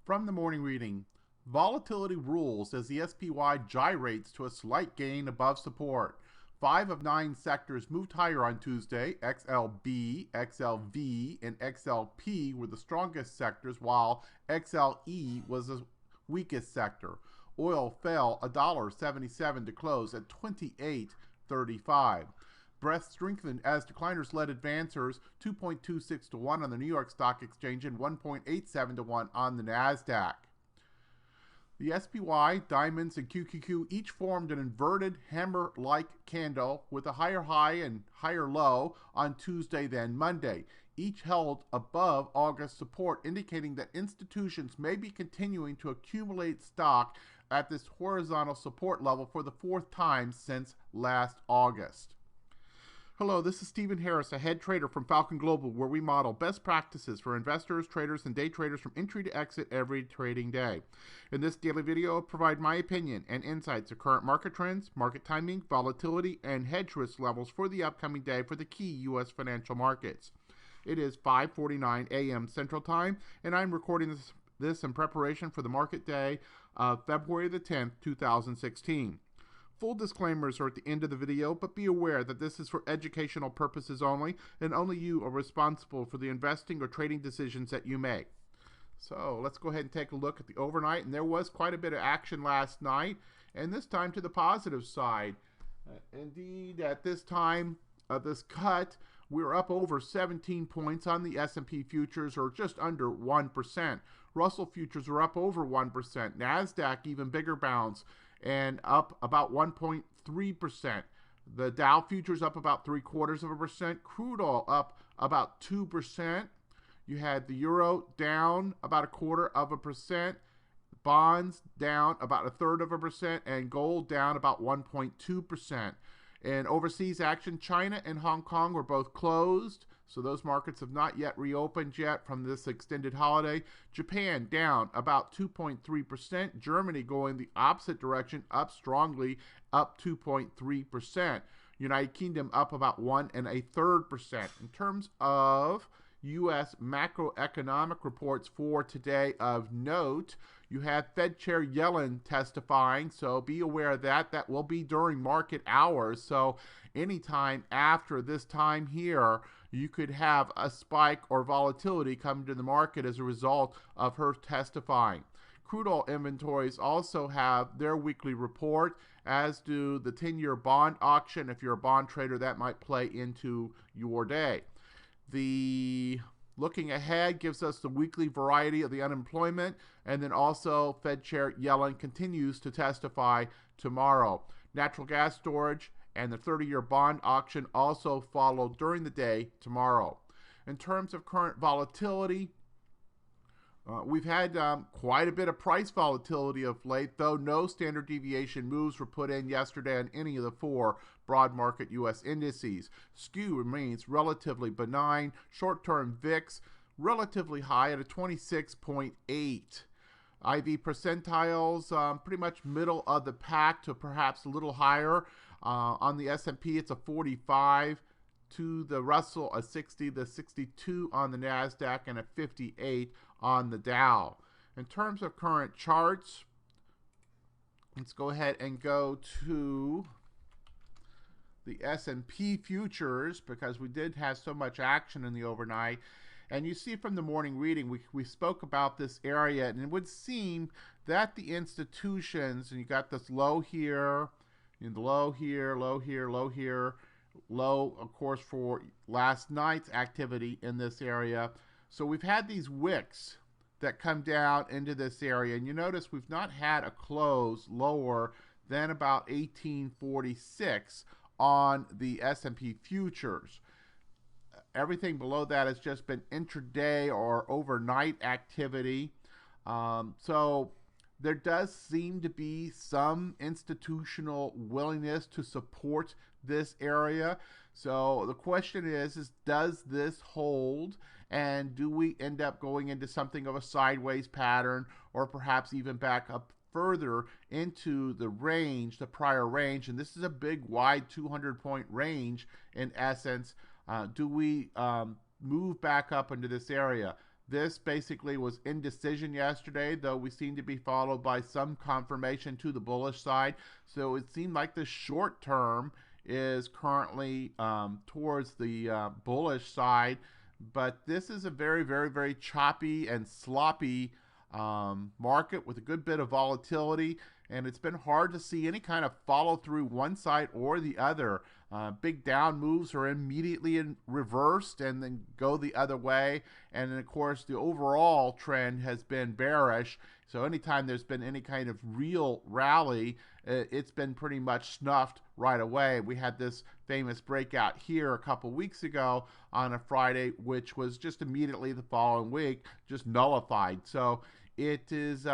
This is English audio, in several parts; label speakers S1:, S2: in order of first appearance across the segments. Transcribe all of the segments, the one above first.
S1: From the morning reading, volatility rules as the SPY gyrates to a slight gain above support. 5 of 9 sectors moved higher on Tuesday. XLB, XLV, and XLP were the strongest sectors, while XLE was the weakest sector. Oil fell $1.77 to close at 28.35. Breadth strengthened as decliners led advancers 2.26 to 1 on the New York Stock Exchange and 1.87 to 1 on the NASDAQ. The SPY, Diamonds, and QQQ each formed an inverted hammer-like candle with a higher high and higher low on Tuesday than Monday. Each held above August support, indicating that institutions may be continuing to accumulate stock at this horizontal support level for the 4th time since last August. Hello, this is Stephen Harris, a head trader from Falcon Global, where we model best practices for investors, traders, and day traders from entry to exit every trading day. In this daily video, I'll provide my opinion and insights of current market trends, market timing, volatility, and hedge risk levels for the upcoming day for the key U.S. financial markets. It is 5:49 a.m. Central Time, and I'm recording this in preparation for the market day of February the 10th, 2016. Full disclaimers are at the end of the video, but be aware that this is for educational purposes only, and only you are responsible for the investing or trading decisions that you make. So let's go ahead and take a look at the overnight, and there was quite a bit of action last night, and this time to the positive side. Indeed, at this time of this cut, we were up over 17 points on the S&P futures, or just under 1%. Russell futures are up over 1%. NASDAQ even bigger bounce, and up about 1.3%. The Dow futures up about 0.75%. Crude oil up about 2%. You had the euro down about 0.25%. Bonds down about 0.33%, and gold down about 1.2%. In overseas action, China and Hong Kong were both closed, so those markets have not yet reopened yet from this extended holiday. Japan down about 2.3%. Germany going the opposite direction, up strongly, up 2.3%. United Kingdom up about 1.33%. In terms of U.S. macroeconomic reports for today of note, you have Fed Chair Yellen testifying, so be aware of that. That will be during market hours, so anytime after this time here, you could have a spike or volatility come to the market as a result of her testifying. Crude oil inventories also have their weekly report, as do the 10-year bond auction. If you're a bond trader, that might play into your day. The looking ahead gives us the weekly variety of the unemployment, and then also Fed Chair Yellen continues to testify tomorrow. Natural gas storage and the 30-year bond auction also follow during the day tomorrow. In terms of current volatility, we've had quite a bit of price volatility of late, though no standard deviation moves were put in yesterday on any of the 4 broad market U.S. indices. Skew remains relatively benign. Short-term VIX relatively high at a 26.8. IV percentiles pretty much middle of the pack to perhaps a little higher. On the S&P, it's a 45. To the Russell, a 60, the 62 on the NASDAQ, and a 58 on the Dow. In terms of current charts, let's go ahead and go to the S&P futures, because we did have so much action in the overnight. And you see from the morning reading, we spoke about this area, and it would seem that the institutions, and you got this low here, and the low here, low here, low here, low, of course, for last night's activity in this area. So we've had these wicks that come down into this area, and you notice we've not had a close lower than about 1846 on the S&P futures. Everything below that has just been intraday or overnight activity. So there does seem to be some institutional willingness to support this area. So the question is does this hold, and do we end up going into something of a sideways pattern, or perhaps even back up further into the range, the prior range? And this is a big wide 200-point range in essence. Do we move back up into this area? This basically was indecision yesterday, though we seem to be followed by some confirmation to the bullish side. So it seemed like the short term is currently towards the bullish side. But this is a very, very, very choppy and sloppy market with a good bit of volatility. And it's been hard to see any kind of follow through one side or the other. Big down moves are immediately reversed and then go the other way. And then, of course, the overall trend has been bearish. So anytime there's been any kind of real rally, it's been pretty much snuffed right away. We had this famous breakout here a couple weeks ago on a Friday, which was just immediately the following week just nullified. So it is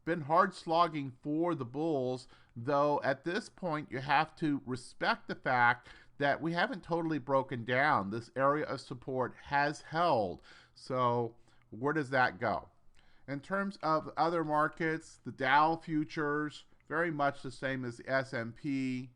S1: been hard slogging for the bulls, though at this point you have to respect the fact that we haven't totally broken down. This area of support has held. So where does that go? In terms of other markets, the Dow futures, very much the same as the S&P.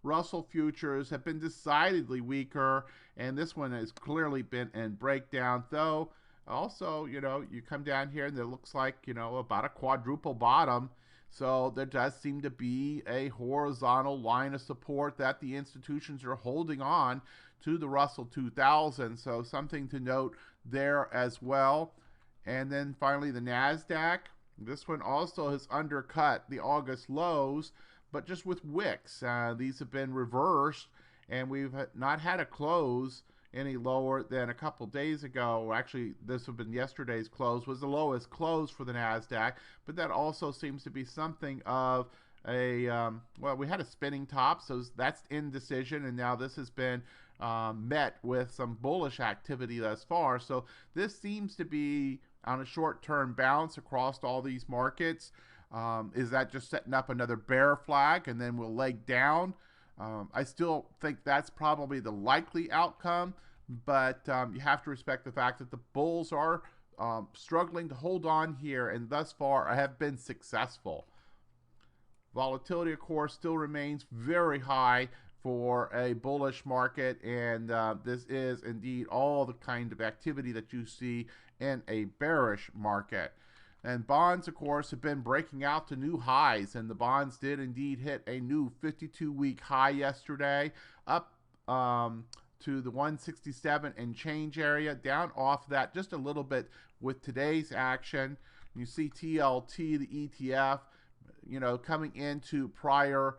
S1: Russell futures have been decidedly weaker, and this one has clearly been in breakdown, though also, you come down here and it looks like, about a quadruple bottom. So there does seem to be a horizontal line of support that the institutions are holding on to the Russell 2000. So something to note there as well. And then finally the NASDAQ. This one also has undercut the August lows, but just with wicks. These have been reversed, and we've not had a close any lower than a couple days ago. Actually, this would have been yesterday's close, was the lowest close for the NASDAQ, but that also seems to be something of a, well, we had a spinning top, so that's indecision, and now this has been met with some bullish activity thus far. So this seems to be on a short-term bounce across all these markets. Is that just setting up another bear flag and then we'll leg down? I still think that's probably the likely outcome, but you have to respect the fact that the bulls are struggling to hold on here, and thus far have been successful. Volatility, of course, still remains very high for a bullish market, and this is indeed all the kind of activity that you see in a bearish market. And bonds, of course, have been breaking out to new highs, and the bonds did indeed hit a new 52-week high yesterday, up to the 167 and change area, down off that just a little bit with today's action. You see TLT, the ETF, coming into prior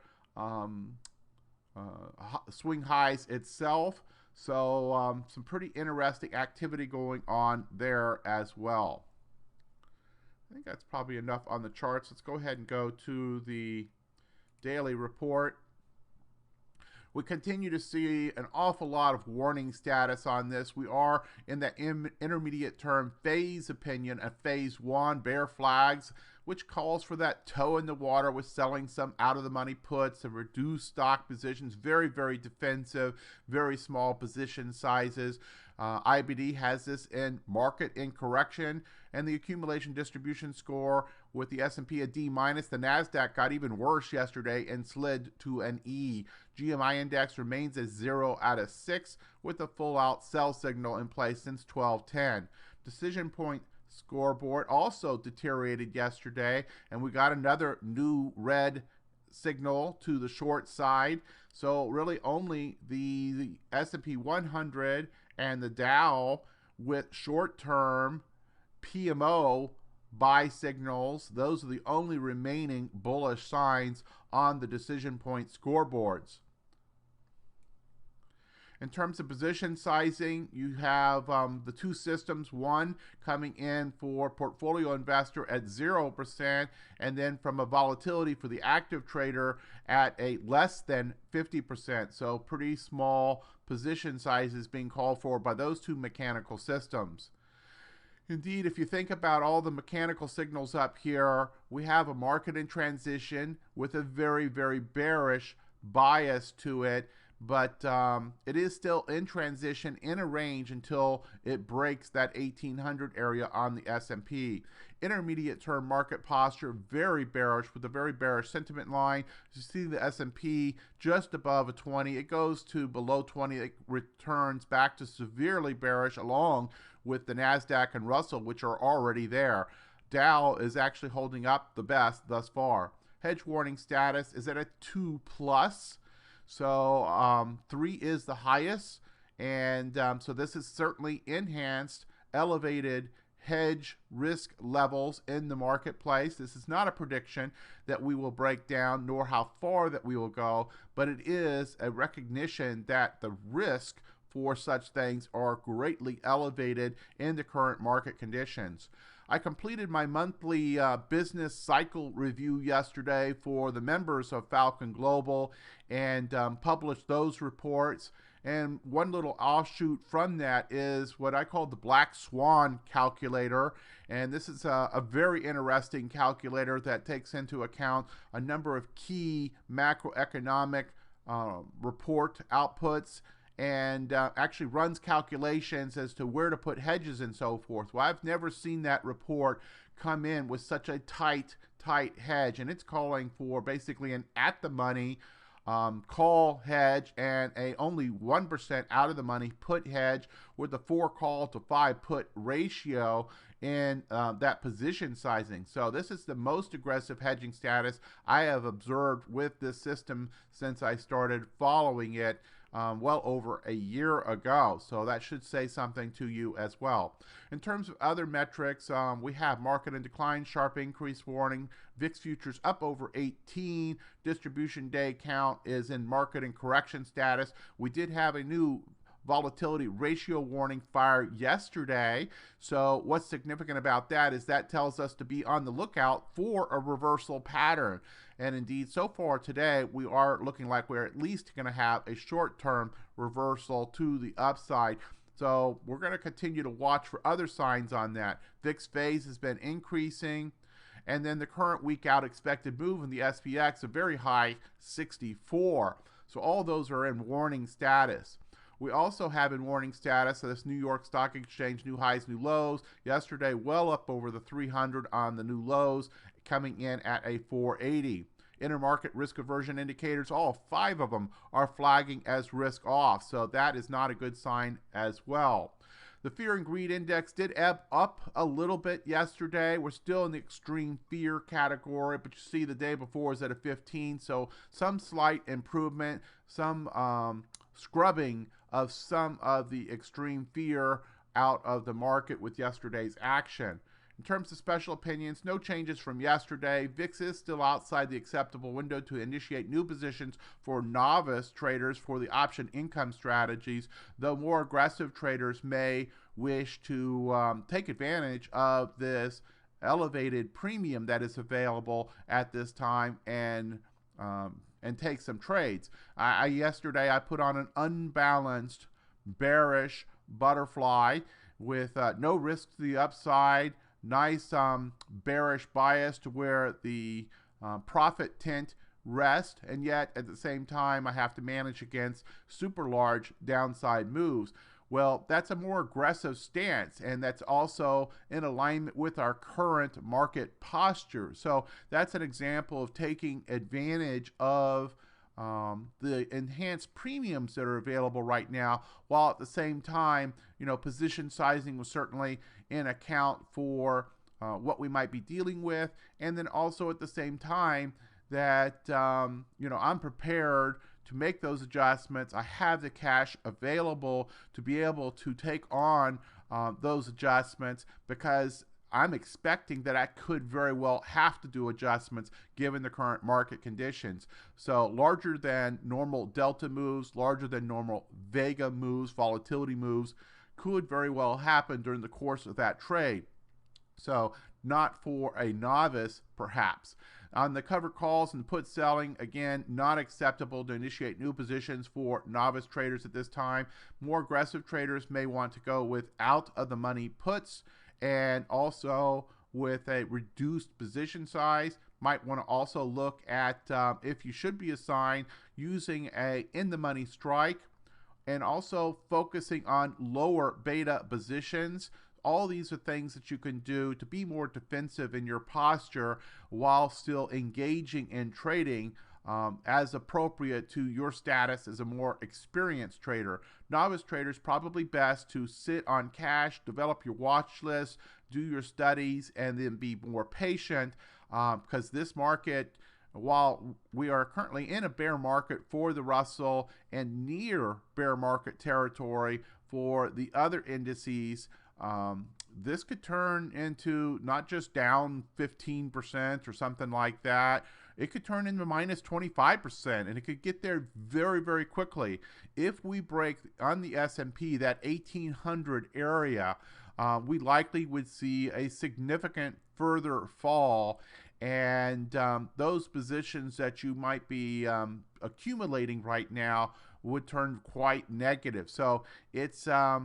S1: swing highs itself. So some pretty interesting activity going on there as well. I think that's probably enough on the charts. Let's go ahead and go to the daily report. We continue to see an awful lot of warning status on this. We are in the intermediate term phase opinion, a phase one, bear flags, which calls for that toe in the water with selling some out of the money puts and reduced stock positions. Very, very defensive, very small position sizes. IBD has this in market in correction, and the accumulation distribution score with the S&P a D minus. The NASDAQ got even worse yesterday and slid to an E. GMI index remains at 0 out of 6 with a full out sell signal in place since 1210. Decision point scoreboard also deteriorated yesterday, and we got another new red signal to the short side. So really only the S&P 100 and the Dow with short-term PMO buy signals. Those are the only remaining bullish signs on the decision point scoreboards. In terms of position sizing, you have the two systems, one coming in for portfolio investor at 0%, and then from a volatility for the active trader at a less than 50%. So pretty small position sizes being called for by those two mechanical systems. Indeed, if you think about all the mechanical signals up here, we have a market in transition with a very, very bearish bias to it. but it is still in transition in a range until it breaks that 1800 area on the S&P. Intermediate term market posture very bearish, with a very bearish sentiment line. You see the S&P just above a 20. It goes to below 20. It returns back to severely bearish, along with the NASDAQ and Russell, which are already there. Dow is actually holding up the best thus far. Hedge warning status is at a 2+. So 3 is the highest, and so this is certainly enhanced, elevated hedge risk levels in the marketplace. This is not a prediction that we will break down, nor how far that we will go, but it is a recognition that the risk for such things are greatly elevated in the current market conditions. I completed my monthly business cycle review yesterday for the members of Falcon Global, and published those reports. And one little offshoot from that is what I call the Black Swan calculator. And this is a very interesting calculator that takes into account a number of key macroeconomic report outputs, and actually runs calculations as to where to put hedges and so forth. Well, I've never seen that report come in with such a tight hedge, and it's calling for basically an at-the-money call hedge and a only 1% out of the money put hedge, with a 4 call to 5 put ratio in that position sizing. So this is the most aggressive hedging status I have observed with this system since I started following it well over a year ago. So that should say something to you as well. In terms of other metrics, we have market in decline, sharp increase warning, VIX futures up over 18, distribution day count is in market and correction status. We did have a new volatility ratio warning fire yesterday. So what's significant about that is that tells us to be on the lookout for a reversal pattern. And indeed, so far today, we are looking like we're at least going to have a short-term reversal to the upside. So we're going to continue to watch for other signs on that. VIX phase has been increasing. And then the current week out expected move in the SPX, a very high 64. So all those are in warning status. We also have in warning status this New York Stock Exchange, new highs, new lows. Yesterday, well up over the 300 on the new lows, coming in at a 480. Intermarket risk aversion indicators, all 5 of them are flagging as risk off. So that is not a good sign as well. The fear and greed index did ebb up a little bit yesterday. We're still in the extreme fear category, but you see the day before was at a 15. So some slight improvement, some scrubbing of some of the extreme fear out of the market with yesterday's action. In terms of special opinions, no changes from yesterday. VIX is still outside the acceptable window to initiate new positions for novice traders for the option income strategies, though more aggressive traders may wish to take advantage of this elevated premium that is available at this time and take some trades. Yesterday I put on an unbalanced bearish butterfly with no risk to the upside, nice bearish bias to where the profit tint rests, and yet at the same time I have to manage against super large downside moves. Well, that's a more aggressive stance, and that's also in alignment with our current market posture. So that's an example of taking advantage of the enhanced premiums that are available right now, while at the same time, position sizing was certainly in account for what we might be dealing with, and then also at the same time that I'm prepared to make those adjustments. I have the cash available to be able to take on those adjustments, because I'm expecting that I could very well have to do adjustments given the current market conditions. So larger than normal delta moves, larger than normal vega moves, volatility moves could very well happen during the course of that trade. So not for a novice, perhaps. On the cover calls and put selling, again, not acceptable to initiate new positions for novice traders at this time. More aggressive traders may want to go with out of the money puts, and also with a reduced position size. Might want to also look at if you should be assigned using a in-the-money strike, and also focusing on lower beta positions. All these are things that you can do to be more defensive in your posture while still engaging in trading as appropriate to your status as a more experienced trader. Novice traders, probably best to sit on cash, develop your watch list, do your studies, and then be more patient because this market, while we are currently in a bear market for the Russell and near bear market territory for the other indices, this could turn into not just down 15% or something like that. It could turn into minus 25%, and it could get there very, very quickly. If we break on the S&P that 1800 area, we likely would see a significant further fall, and those positions that you might be accumulating right now would turn quite negative. So it's a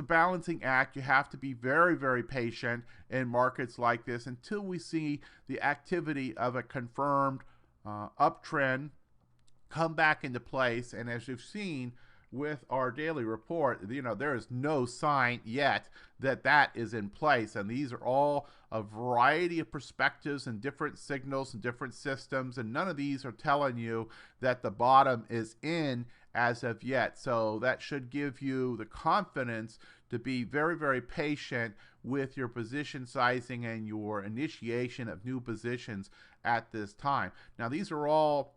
S1: balancing act. You have to be very, very patient in markets like this until we see the activity of a confirmed uptrend come back into place. And as you've seen with our daily report, there is no sign yet that that is in place. And these are all a variety of perspectives and different signals and different systems. And none of these are telling you that the bottom is in as of yet. So that should give you the confidence to be very, very patient with your position sizing and your initiation of new positions at this time. Now, these are all,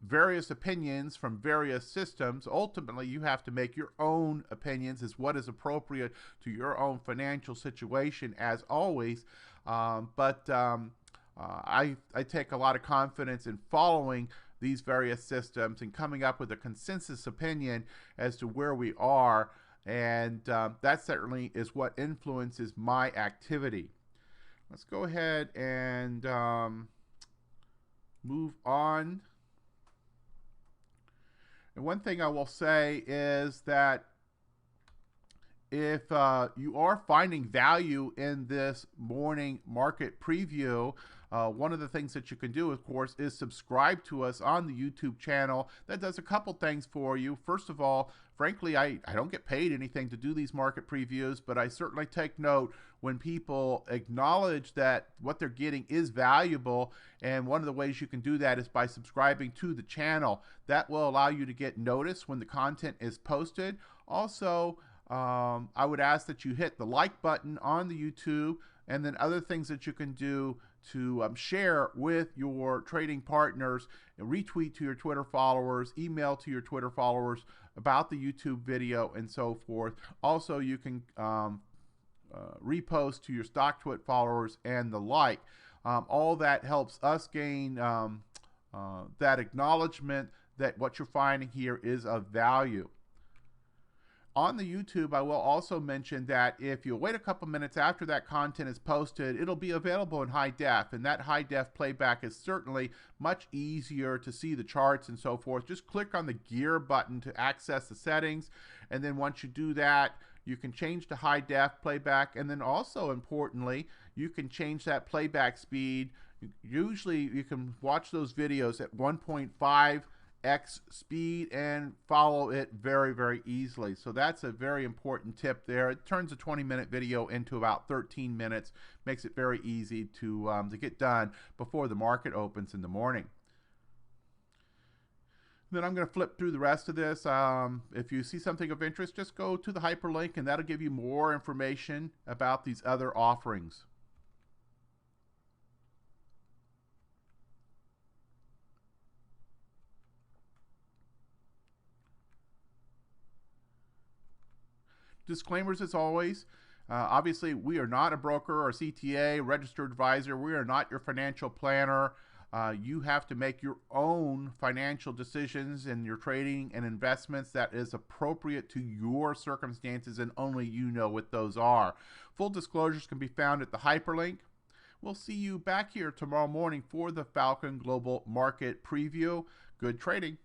S1: various opinions from various systems. Ultimately, you have to make your own opinions as what is appropriate to your own financial situation, as always. I take a lot of confidence in following these various systems and coming up with a consensus opinion as to where we are, and that certainly is what influences my activity. Let's go ahead and move on. And one thing I will say is that if you are finding value in this morning market preview, one of the things that you can do, of course, is subscribe to us on the YouTube channel. That does a couple things for you. First of all, frankly, I don't get paid anything to do these market previews, but I certainly take note when people acknowledge that what they're getting is valuable. And one of the ways you can do that is by subscribing to the channel. That will allow you to get notice when the content is posted. Also, I would ask that you hit the like button on the YouTube, and then other things that you can do to share with your trading partners, retweet to your Twitter followers, email to your Twitter followers about the YouTube video, and so forth. Also, you can repost to your StockTwit followers and the like. All that helps us gain that acknowledgement that what you're finding here is of value. On the YouTube, I will also mention that if you wait a couple minutes after that content is posted, it'll be available in high def, and that high def playback is certainly much easier to see the charts and so forth. Just click on the gear button to access the settings, and then once you do that, you can change to high def playback, and then also importantly, you can change that playback speed. Usually you can watch those videos at 1.5x speed and follow it very, very easily. So that's a very important tip there. It turns a 20-minute video into about 13 minutes, makes it very easy to get done before the market opens in the morning. Then I'm going to flip through the rest of this. If you see something of interest, just go to the hyperlink, and that'll give you more information about these other offerings. Disclaimers as always. Obviously, we are not a broker or CTA, registered advisor. We are not your financial planner. You have to make your own financial decisions in your trading and investments that is appropriate to your circumstances, and only you know what those are. Full disclosures can be found at the hyperlink. We'll see you back here tomorrow morning for the Falcon Global Market Preview. Good trading.